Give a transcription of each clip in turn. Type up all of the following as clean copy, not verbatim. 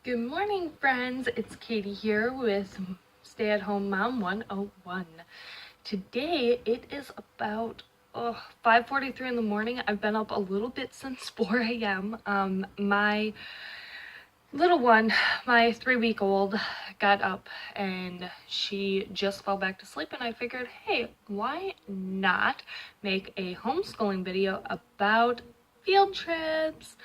Good morning, friends. It's Katie here with Stay at Home Mom 101. Today it is about 5:43 in the morning. I've been up a little bit since 4 a.m. My little one, my 3-week-old, got up and she just fell back to sleep, and I figured, hey, why not make a homeschooling video about field trips?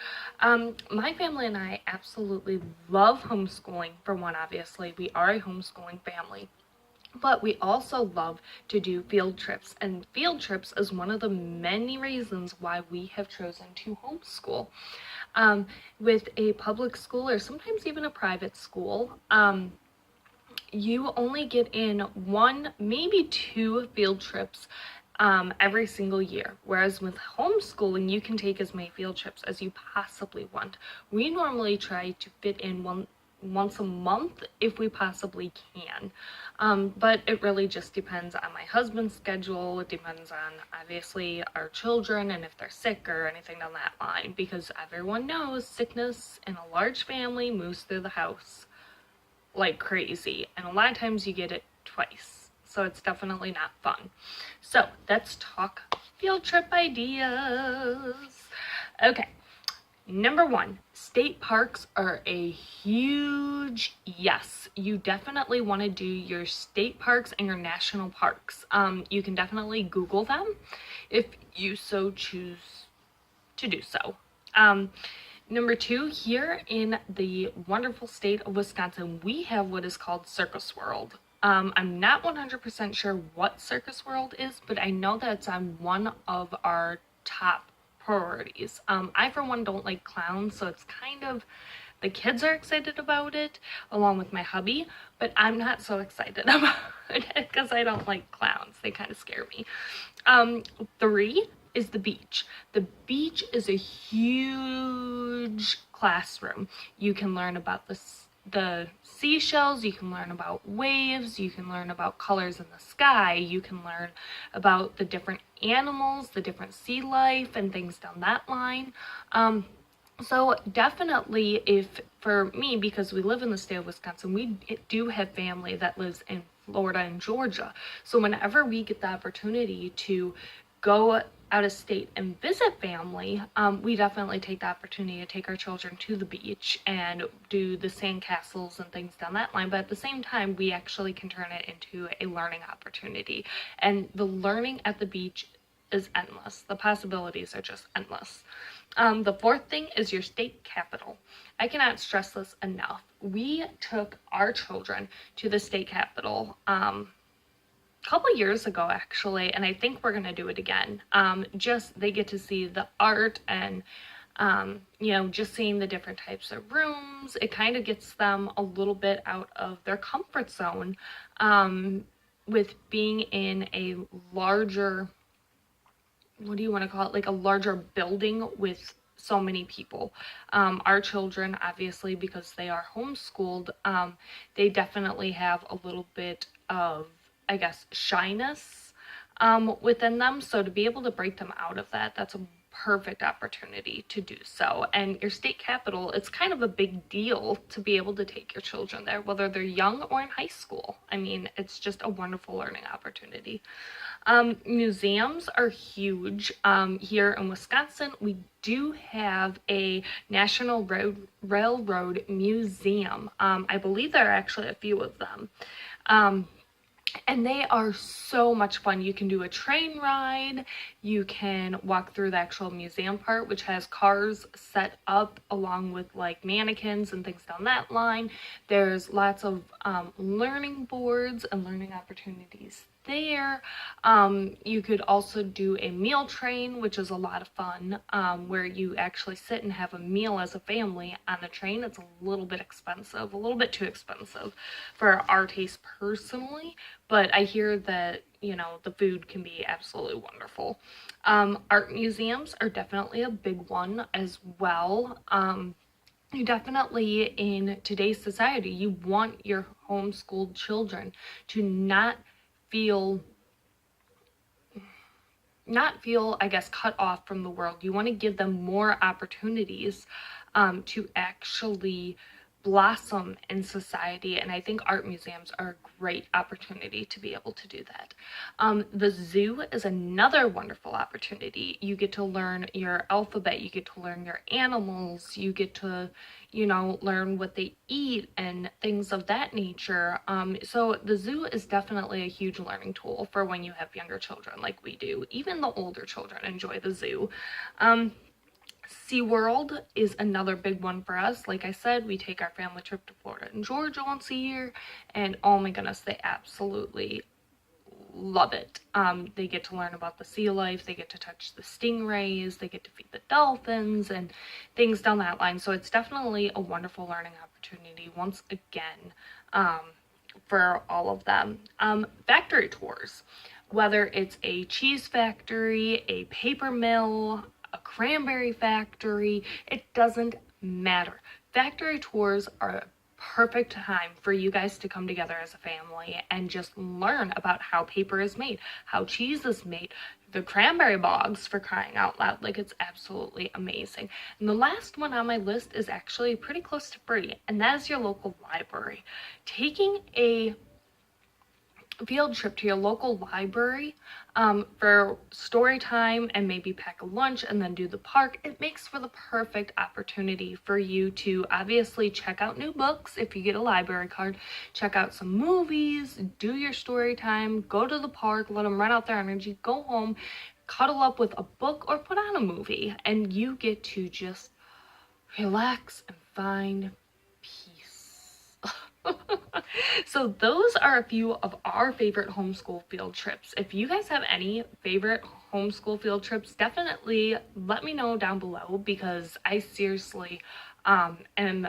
My family and I absolutely love homeschooling. For one, obviously, we are a homeschooling family. But we also love to do field trips, and field trips is one of the many reasons why we have chosen to homeschool. With a public school or sometimes even a private school, you only get in one, maybe two field trips every single year. Whereas with homeschooling, you can take as many field trips as you possibly want. We normally try to fit in once a month if we possibly can. But it really just depends on my husband's schedule. It depends on, obviously, our children and if they're sick or anything down that line, because everyone knows sickness in a large family moves through the house like crazy, and a lot of times you get it twice, so it's definitely not fun. So let's talk field trip ideas. Okay, number one, state parks are a huge yes. You definitely want to do your state parks and your national parks. You can definitely Google them if you so choose to do so. Number two, here in the wonderful state of Wisconsin, we have what is called Circus World. I'm not 100% sure what Circus World is, but I know that it's on one of our top priorities. I, for one, don't like clowns, so it's kind of, the kids are excited about it, along with my hubby, but I'm not so excited about it because I don't like clowns. They kind of scare me. Three is the beach. The beach is a huge classroom. You can learn about the seashells, you can learn about waves, you can learn about colors in the sky, you can learn about the different animals, the different sea life, and things down that line. So definitely, if for me, because we live in the state of Wisconsin, we do have family that lives in Florida and Georgia. So whenever we get the opportunity to go out of state and visit family, we definitely take the opportunity to take our children to the beach and do the sand castles and things down that line. But at the same time, we actually can turn it into a learning opportunity. And the learning at the beach is endless. The possibilities are just endless. The fourth thing is your state capital. I cannot stress this enough. We took our children to the state capital a couple years ago, actually, and I think we're going to do it again. Just they get to see the art and just seeing the different types of rooms. It kind of gets them a little bit out of their comfort zone with being in a larger, what do you want to call it, like a larger building with so many people. Our children, obviously, because they are homeschooled, they definitely have a little bit of, I guess, shyness within them. So to be able to break them out of that, that's a perfect opportunity to do so. And your state capital, it's kind of a big deal to be able to take your children there, whether they're young or in high school. I mean, it's just a wonderful learning opportunity. Museums are huge. Here in Wisconsin, we do have a National Railroad Museum. I believe there are actually a few of them. And they are so much fun. You can do a train ride, you can walk through the actual museum part, which has cars set up along with like mannequins and things down that line. There's lots of learning boards and learning opportunities there. You could also do a meal train, which is a lot of fun, where you actually sit and have a meal as a family on the train. It's a little bit expensive, a little bit too expensive for our taste personally, but I hear that, the food can be absolutely wonderful. Art museums are definitely a big one as well. You definitely, in today's society, you want your homeschooled children to not feel, I guess, cut off from the world. You want to give them more opportunities to actually blossom in society, and I think art museums are a great opportunity to be able to do that. The zoo is another wonderful opportunity. You get to learn your alphabet, you get to learn your animals, you get to, learn what they eat and things of that nature. So the zoo is definitely a huge learning tool for when you have younger children like we do. Even the older children enjoy the zoo. SeaWorld is another big one for us. Like I said, we take our family trip to Florida and Georgia once a year, and oh my goodness, they absolutely love it. They get to learn about the sea life, they get to touch the stingrays, they get to feed the dolphins, and things down that line. So it's definitely a wonderful learning opportunity once again, for all of them. Factory tours, whether it's a cheese factory, a paper mill, a cranberry factory, it doesn't matter. Factory tours are a perfect time for you guys to come together as a family and just learn about how paper is made, how cheese is made, the cranberry bogs, for crying out loud. Like, it's absolutely amazing. And the last one on my list is actually pretty close to free, and that is your local library. Taking a field trip to your local library for story time and maybe pack a lunch and then do the park, it makes for the perfect opportunity for you to obviously check out new books if you get a library card, check out some movies, do your story time, go to the park, let them run out their energy, go home, cuddle up with a book or put on a movie, and you get to just relax and find peace. So those are a few of our favorite homeschool field trips. If you guys have any favorite homeschool field trips, definitely let me know down below, because I seriously am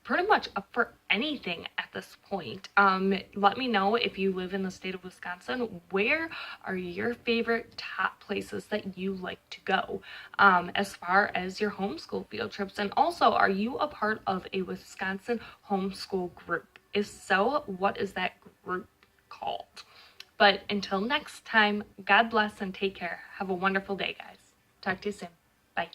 pretty much up for anything at this point. Let me know if you live in the state of Wisconsin, where are your favorite top places that you like to go as far as your homeschool field trips? And also, are you a part of a Wisconsin homeschool group? If so, what is that group called? But until next time, God bless and take care. Have a wonderful day, guys. Talk to you soon. Bye.